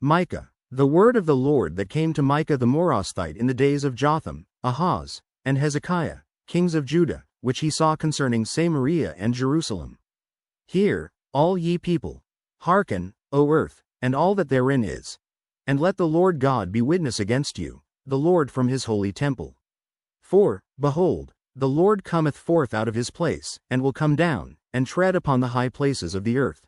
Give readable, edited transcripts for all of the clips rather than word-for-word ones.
Micah. The word of the Lord that came to Micah the Morasthite in the days of Jotham, Ahaz, and Hezekiah, kings of Judah, which he saw concerning Samaria and Jerusalem. Hear, all ye people, hearken, O earth, and all that therein is. And let the Lord God be witness against you, the Lord from his holy temple. For, behold, the Lord cometh forth out of his place, and will come down, and tread upon the high places of the earth.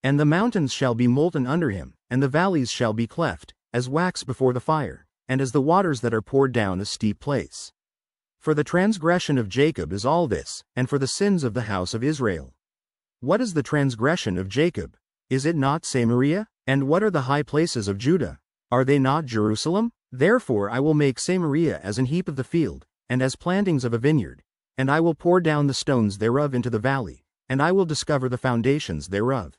And the mountains shall be molten under him, and the valleys shall be cleft, as wax before the fire, and as the waters that are poured down a steep place. For the transgression of Jacob is all this, and for the sins of the house of Israel. What is the transgression of Jacob? Is it not Samaria? And what are the high places of Judah? Are they not Jerusalem? Therefore I will make Samaria as an heap of the field, and as plantings of a vineyard, and I will pour down the stones thereof into the valley, and I will discover the foundations thereof.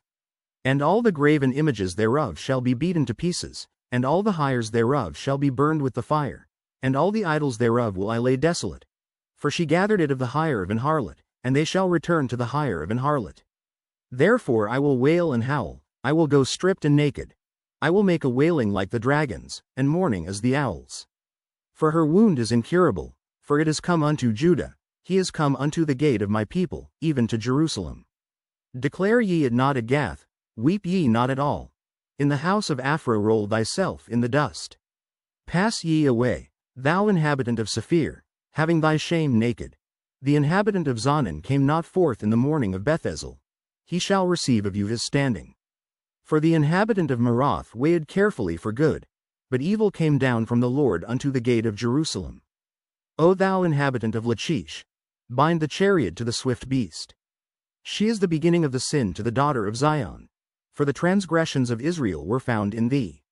And all the graven images thereof shall be beaten to pieces, and all the hires thereof shall be burned with the fire, and all the idols thereof will I lay desolate. For she gathered it of the hire of an harlot, and they shall return to the hire of an harlot. Therefore I will wail and howl, I will go stripped and naked. I will make a wailing like the dragons, and mourning as the owls. For her wound is incurable, for it is come unto Judah, he is come unto the gate of my people, even to Jerusalem. Declare ye it not at Gath, weep ye not at all. In the house of Aphrah roll thyself in the dust. Pass ye away, thou inhabitant of Saphir, having thy shame naked. The inhabitant of Zonan came not forth in the morning of Bethesel. He shall receive of you his standing. For the inhabitant of Marath weighed carefully for good, but evil came down from the Lord unto the gate of Jerusalem. O thou inhabitant of Lachish, bind the chariot to the swift beast. She is the beginning of the sin to the daughter of Zion, for the transgressions of Israel were found in thee.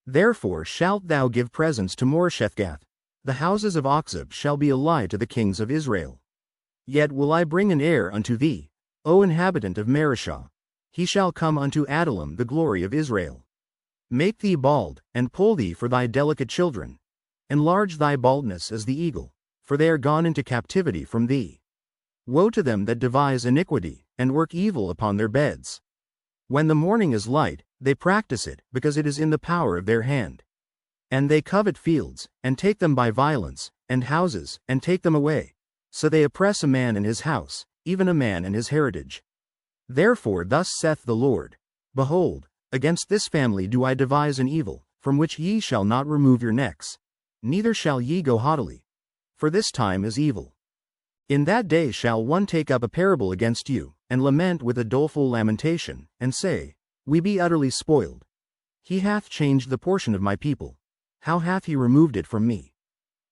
Therefore shalt thou give presents to Moreshethgath, the houses of Achzib shall be a lie to the kings of Israel. Yet will I bring an heir unto thee, O inhabitant of Mareshah. He shall come unto Adullam the glory of Israel. Make thee bald, and pull thee for thy delicate children. Enlarge thy baldness as the eagle, for they are gone into captivity from thee. Woe to them that devise iniquity, and work evil upon their beds. When the morning is light, they practice it, because it is in the power of their hand. And they covet fields, and take them by violence, and houses, and take them away. So they oppress a man and his house, even a man and his heritage. Therefore thus saith the Lord, Behold, against this family do I devise an evil, from which ye shall not remove your necks, neither shall ye go haughtily. For this time is evil. In that day shall one take up a parable against you, and lament with a doleful lamentation, and say, We be utterly spoiled. He hath changed the portion of my people. How hath he removed it from me?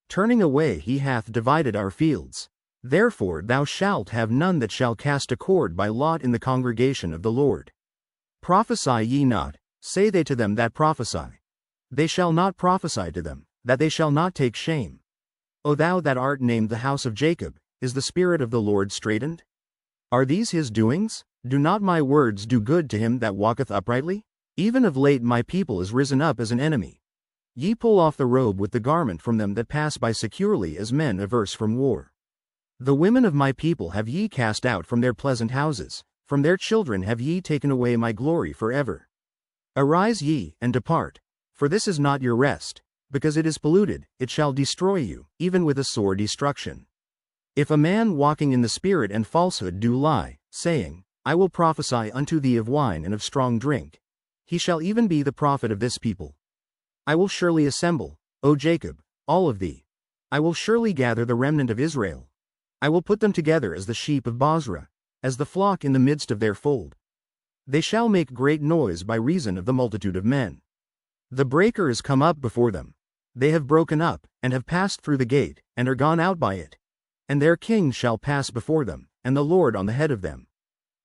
Turning away he hath divided our fields. Therefore thou shalt have none that shall cast a cord by lot in the congregation of the Lord. Prophesy ye not, say they to them that prophesy. They shall not prophesy to them, that they shall not take shame. O thou that art named the house of Jacob, is the Spirit of the Lord straitened? Are these his doings? Do not my words do good to him that walketh uprightly? Even of late my people is risen up as an enemy. Ye pull off the robe with the garment from them that pass by securely as men averse from war. The women of my people have ye cast out from their pleasant houses, from their children have ye taken away my glory forever. Arise ye, and depart, for this is not your rest, because it is polluted, it shall destroy you, even with a sore destruction. If a man walking in the spirit and falsehood do lie, saying, I will prophesy unto thee of wine and of strong drink, he shall even be the prophet of this people. I will surely assemble, O Jacob, all of thee. I will surely gather the remnant of Israel. I will put them together as the sheep of Bozrah, as the flock in the midst of their fold. They shall make great noise by reason of the multitude of men. The breaker is come up before them. They have broken up, and have passed through the gate, and are gone out by it. And their king shall pass before them, and the Lord on the head of them.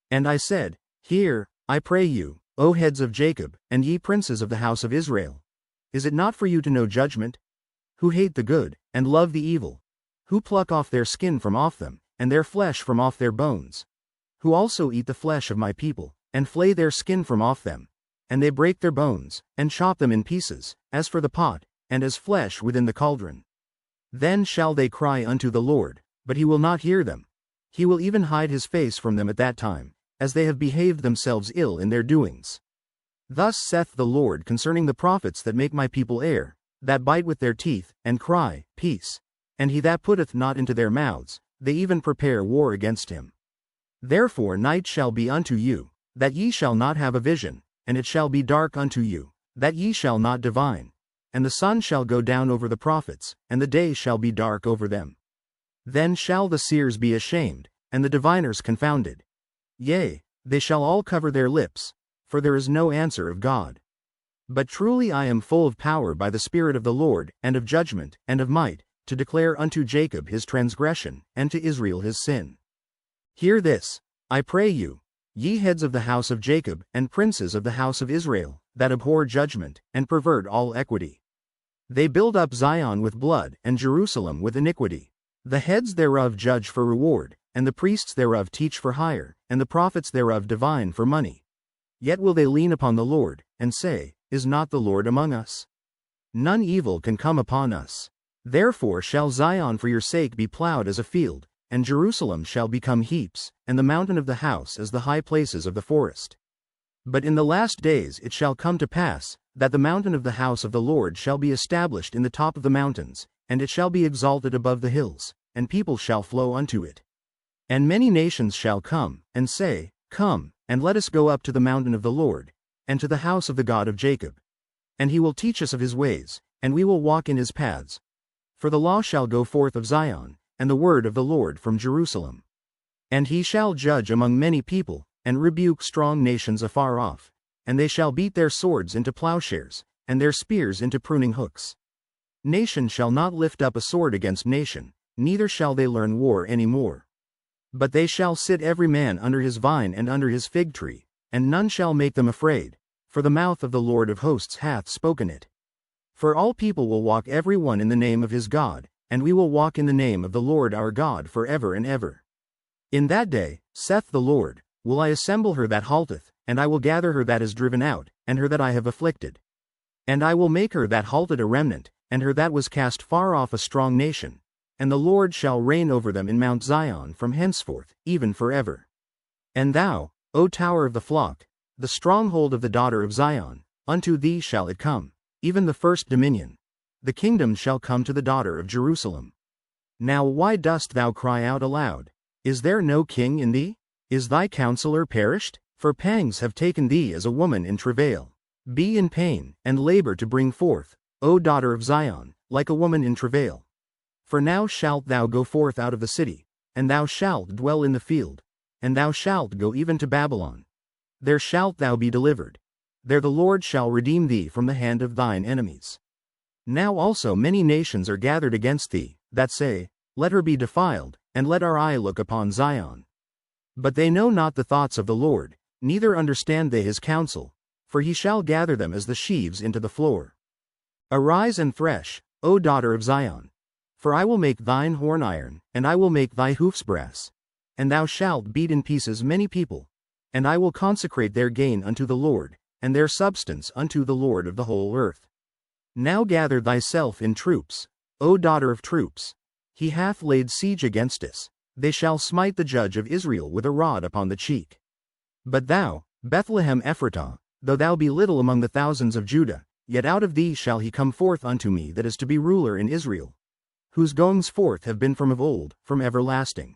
And I said, Hear, I pray you, O heads of Jacob, and ye princes of the house of Israel. Is it not for you to know judgment? Who hate the good, and love the evil? Who pluck off their skin from off them, and their flesh from off their bones? Who also eat the flesh of my people, and flay their skin from off them? And they break their bones, and chop them in pieces, as for the pot, and as flesh within the cauldron. Then shall they cry unto the Lord, but he will not hear them. He will even hide his face from them at that time, as they have behaved themselves ill in their doings. Thus saith the Lord concerning the prophets that make my people err, that bite with their teeth, and cry, Peace. And he that putteth not into their mouths, they even prepare war against him. Therefore night shall be unto you, that ye shall not have a vision, and it shall be dark unto you, that ye shall not divine. And the sun shall go down over the prophets, and the day shall be dark over them. Then shall the seers be ashamed, and the diviners confounded. Yea, they shall all cover their lips, for there is no answer of God. But truly I am full of power by the Spirit of the Lord, and of judgment, and of might, to declare unto Jacob his transgression, and to Israel his sin. Hear this, I pray you, ye heads of the house of Jacob, and princes of the house of Israel, that abhor judgment, and pervert all equity. They build up Zion with blood, and Jerusalem with iniquity. The heads thereof judge for reward, and the priests thereof teach for hire, and the prophets thereof divine for money. Yet will they lean upon the Lord, and say, Is not the Lord among us? None evil can come upon us. Therefore shall Zion for your sake be plowed as a field, and Jerusalem shall become heaps, and the mountain of the house as the high places of the forest. But in the last days it shall come to pass, that the mountain of the house of the Lord shall be established in the top of the mountains, and it shall be exalted above the hills, and people shall flow unto it. And many nations shall come, and say, Come, and let us go up to the mountain of the Lord, and to the house of the God of Jacob. And he will teach us of his ways, and we will walk in his paths. For the law shall go forth of Zion, and the word of the Lord from Jerusalem. And he shall judge among many people, and rebuke strong nations afar off, and they shall beat their swords into plowshares, and their spears into pruning hooks. Nation shall not lift up a sword against nation, neither shall they learn war any more. But they shall sit every man under his vine and under his fig tree, and none shall make them afraid, for the mouth of the Lord of hosts hath spoken it. For all people will walk every one in the name of his God, and we will walk in the name of the Lord our God for ever and ever. In that day, saith the Lord, will I assemble her that halteth, and I will gather her that is driven out, and her that I have afflicted. And I will make her that halted a remnant, and her that was cast far off a strong nation, and the Lord shall reign over them in Mount Zion from henceforth, even forever. And thou, O tower of the flock, the stronghold of the daughter of Zion, unto thee shall it come, even the first dominion. The kingdom shall come to the daughter of Jerusalem. Now why dost thou cry out aloud? Is there no king in thee? Is thy counselor perished? For pangs have taken thee as a woman in travail. Be in pain, and labor to bring forth, O daughter of Zion, like a woman in travail. For now shalt thou go forth out of the city, and thou shalt dwell in the field, and thou shalt go even to Babylon. There shalt thou be delivered. There the Lord shall redeem thee from the hand of thine enemies. Now also many nations are gathered against thee, that say, Let her be defiled, and let our eye look upon Zion. But they know not the thoughts of the Lord, neither understand they his counsel, for he shall gather them as the sheaves into the floor. Arise and thresh, O daughter of Zion. For I will make thine horn iron, and I will make thy hoofs brass. And thou shalt beat in pieces many people, and I will consecrate their gain unto the Lord, and their substance unto the Lord of the whole earth. Now gather thyself in troops, O daughter of troops. He hath laid siege against us. They shall smite the judge of Israel with a rod upon the cheek. But thou, Bethlehem Ephratah, though thou be little among the thousands of Judah, yet out of thee shall he come forth unto me that is to be ruler in Israel, whose goings forth have been from of old, from everlasting.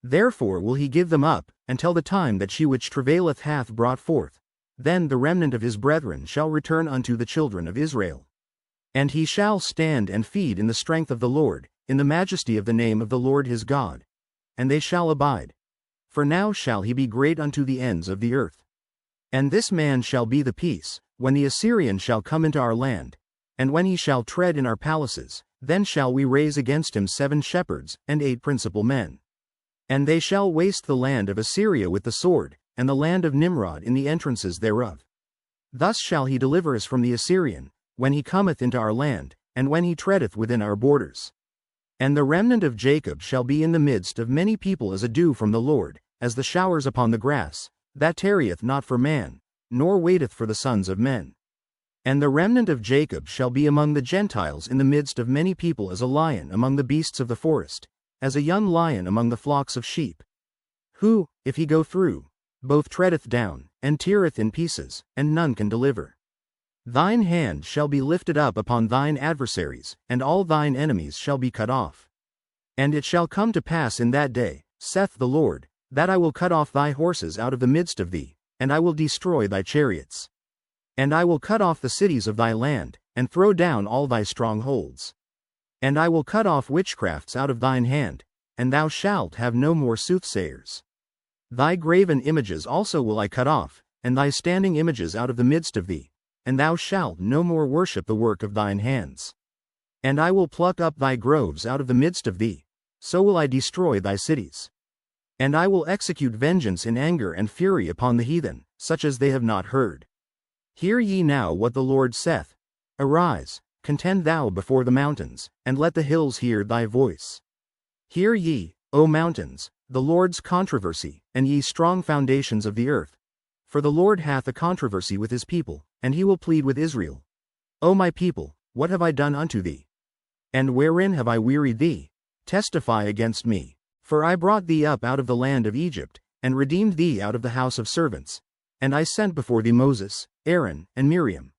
Therefore will he give them up, until the time that she which travaileth hath brought forth. Then the remnant of his brethren shall return unto the children of Israel. And he shall stand and feed in the strength of the Lord, in the majesty of the name of the Lord his God. And they shall abide. For now shall he be great unto the ends of the earth. And this man shall be the peace, when the Assyrian shall come into our land, and when he shall tread in our palaces, then shall we raise against him 7 shepherds, and 8 principal men. And they shall waste the land of Assyria with the sword, and the land of Nimrod in the entrances thereof. Thus shall he deliver us from the Assyrian, when he cometh into our land, and when he treadeth within our borders. And the remnant of Jacob shall be in the midst of many people as a dew from the Lord, as the showers upon the grass, that tarrieth not for man, nor waiteth for the sons of men. And the remnant of Jacob shall be among the Gentiles in the midst of many people as a lion among the beasts of the forest, as a young lion among the flocks of sheep. Who, if he go through, both treadeth down, and teareth in pieces, and none can deliver. Thine hand shall be lifted up upon thine adversaries, and all thine enemies shall be cut off. And it shall come to pass in that day, saith the Lord, that I will cut off thy horses out of the midst of thee, and I will destroy thy chariots. And I will cut off the cities of thy land, and throw down all thy strongholds. And I will cut off witchcrafts out of thine hand, and thou shalt have no more soothsayers. Thy graven images also will I cut off, and thy standing images out of the midst of thee, and thou shalt no more worship the work of thine hands. And I will pluck up thy groves out of the midst of thee, so will I destroy thy cities. And I will execute vengeance in anger and fury upon the heathen, such as they have not heard. Hear ye now what the Lord saith. Arise, contend thou before the mountains, and let the hills hear thy voice. Hear ye, O mountains, the Lord's controversy, and ye strong foundations of the earth. For the Lord hath a controversy with his people, and he will plead with Israel. O my people, what have I done unto thee? And wherein have I wearied thee? Testify against me. For I brought thee up out of the land of Egypt, and redeemed thee out of the house of servants. And I sent before thee Moses, Aaron, and Miriam.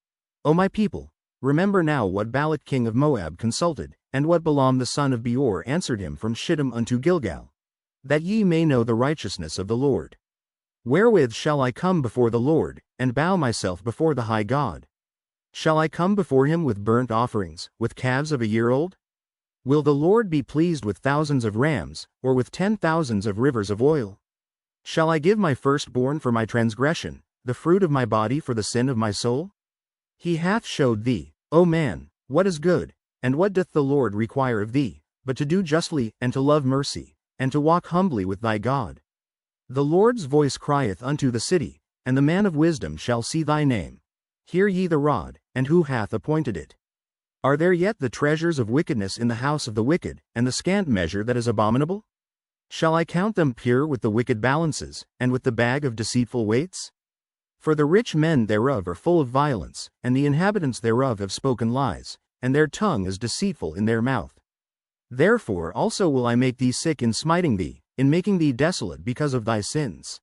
O my people, remember now what Balak king of Moab consulted, and what Balaam the son of Beor answered him from Shittim unto Gilgal. That ye may know the righteousness of the Lord. Wherewith shall I come before the Lord, and bow myself before the high God? Shall I come before him with burnt offerings, with calves of a year old? Will the Lord be pleased with thousands of rams, or with 10,000s of rivers of oil? Shall I give my firstborn for my transgression, the fruit of my body for the sin of my soul? He hath showed thee, O man, what is good, and what doth the Lord require of thee, but to do justly, and to love mercy, and to walk humbly with thy God. The Lord's voice crieth unto the city, and the man of wisdom shall see thy name. Hear ye the rod, and who hath appointed it? Are there yet the treasures of wickedness in the house of the wicked, and the scant measure that is abominable? Shall I count them pure with the wicked balances, and with the bag of deceitful weights? For the rich men thereof are full of violence, and the inhabitants thereof have spoken lies, and their tongue is deceitful in their mouth. Therefore also will I make thee sick in smiting thee, in making thee desolate because of thy sins.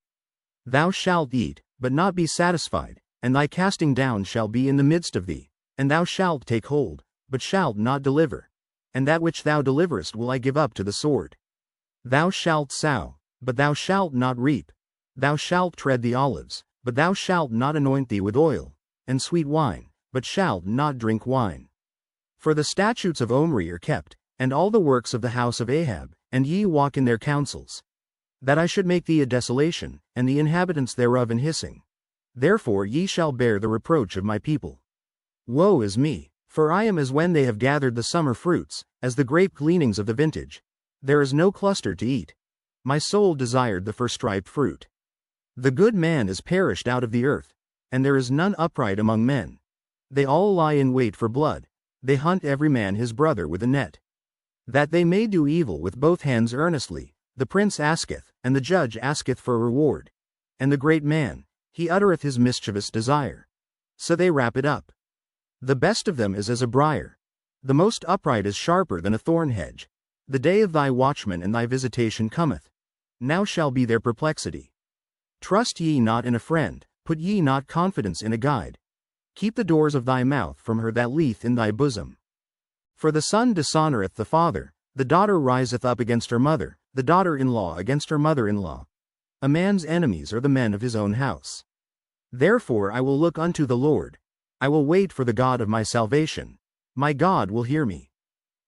Thou shalt eat, but not be satisfied, and thy casting down shall be in the midst of thee, and thou shalt take hold, but shalt not deliver. And that which thou deliverest will I give up to the sword. Thou shalt sow, but thou shalt not reap. Thou shalt tread the olives, but thou shalt not anoint thee with oil, and sweet wine, but shalt not drink wine. For the statutes of Omri are kept, and all the works of the house of Ahab, and ye walk in their counsels. That I should make thee a desolation, and the inhabitants thereof an hissing. Therefore ye shall bear the reproach of my people. Woe is me, for I am as when they have gathered the summer fruits, as the grape gleanings of the vintage. There is no cluster to eat. My soul desired the first-ripe fruit. The good man is perished out of the earth, and there is none upright among men. They all lie in wait for blood. They hunt every man his brother with a net. That they may do evil with both hands earnestly, the prince asketh, and the judge asketh for a reward. And the great man, he uttereth his mischievous desire. So they wrap it up. The best of them is as a briar. The most upright is sharper than a thorn hedge. The day of thy watchman and thy visitation cometh. Now shall be their perplexity. Trust ye not in a friend, put ye not confidence in a guide. Keep the doors of thy mouth from her that leeth in thy bosom. For the son dishonoureth the father, the daughter riseth up against her mother, the daughter-in-law against her mother-in-law. A man's enemies are the men of his own house. Therefore I will look unto the Lord. I will wait for the God of my salvation. My God will hear me.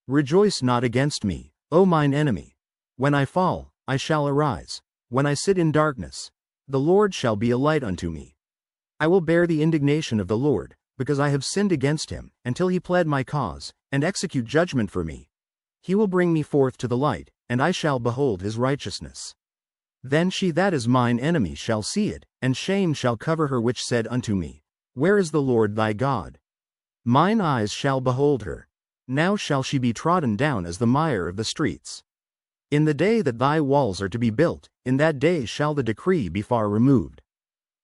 Rejoice not against me, O mine enemy. When I fall, I shall arise. When I sit in darkness, the Lord shall be a light unto me. I will bear the indignation of the Lord, because I have sinned against him, until he plead my cause, and execute judgment for me. He will bring me forth to the light, and I shall behold his righteousness. Then she that is mine enemy shall see it, and shame shall cover her which said unto me, Where is the Lord thy God? Mine eyes shall behold her. Now shall she be trodden down as the mire of the streets. In the day that thy walls are to be built, in that day shall the decree be far removed.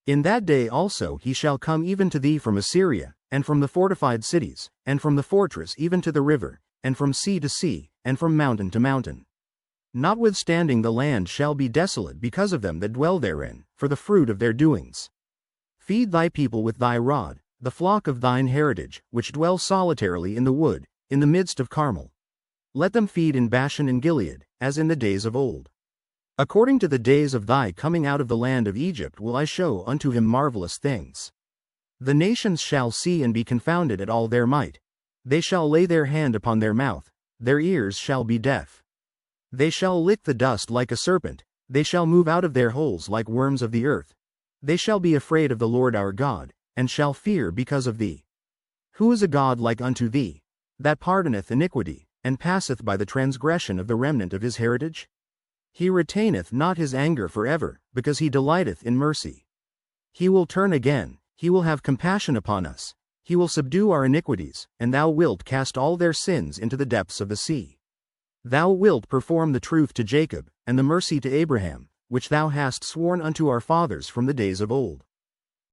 In that day also he shall come even to thee from Assyria, and from the fortified cities, and from the fortress even to the river, and from sea to sea, and from mountain to mountain. Notwithstanding the land shall be desolate because of them that dwell therein, for the fruit of their doings. Feed thy people with thy rod, the flock of thine heritage, which dwell solitarily in the wood, in the midst of Carmel. Let them feed in Bashan and Gilead, as in the days of old. According to the days of thy coming out of the land of Egypt will I show unto him marvelous things. The nations shall see and be confounded at all their might. They shall lay their hand upon their mouth, their ears shall be deaf. They shall lick the dust like a serpent, they shall move out of their holes like worms of the earth. They shall be afraid of the Lord our God, and shall fear because of thee. Who is a God like unto thee, that pardoneth iniquity, and passeth by the transgression of the remnant of his heritage? He retaineth not his anger forever, because he delighteth in mercy. He will turn again, he will have compassion upon us, he will subdue our iniquities, and thou wilt cast all their sins into the depths of the sea. Thou wilt perform the truth to Jacob, and the mercy to Abraham, which thou hast sworn unto our fathers from the days of old.